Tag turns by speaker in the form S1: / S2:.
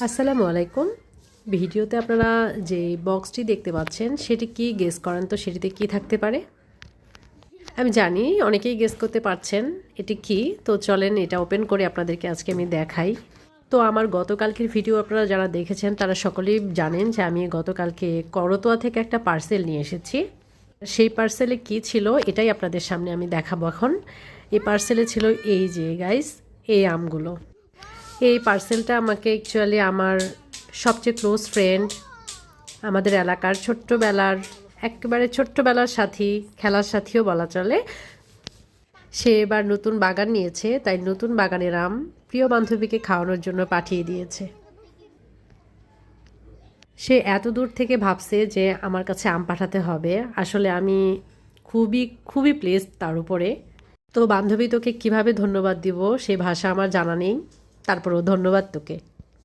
S1: আসসালামু আলাইকুম। ভিডিওতে আপনারা যে বক্সটি দেখতে পাচ্ছেন সেটি কি গেস করেন তো সেটিতে কি থাকতে পারে? আমি জানি অনেকেই গেস করতে পারছেন এটি কি। তো চলেন এটা ওপেন করে আপনাদেরকে আজকে আমি দেখাই। তো আমার গতকালকের ভিডিও আপনারা যারা দেখেছেন তারা সকলেই জানেন যে আমি গতকালকে করতোয়া থেকে একটা পার্সেল নিয়ে এসেছি। সেই পার্সেলে কি ছিল এটাই আপনাদের সামনে আমি দেখাবো এখন। এই পার্সেলে ছিল এই যে গাইস, এই আমগুলো। এই পার্সেলটা আমাকে অ্যাকচুয়ালি আমার সবচেয়ে ক্লোজ ফ্রেন্ড, আমাদের এলাকার ছোট্টবেলার একেবারে ছোট্টবেলার সাথী, খেলার সাথীও বলা চলে। সে এবার নতুন বাগান নিয়েছে, তাই নতুন বাগানের আম প্রিয় বান্ধবীকে খাওয়ানোর জন্য পাঠিয়ে দিয়েছে। সে এত দূর থেকে ভাবছে যে আমার কাছে আম পাঠাতে হবে। আসলে আমি খুবই খুবই প্লেসড তার উপরে। তো বান্ধবী তোকে কিভাবে ধন্যবাদ দিব সে ভাষা আমার জানা নেই, তারপরেও ধন্যবাদ তোকে।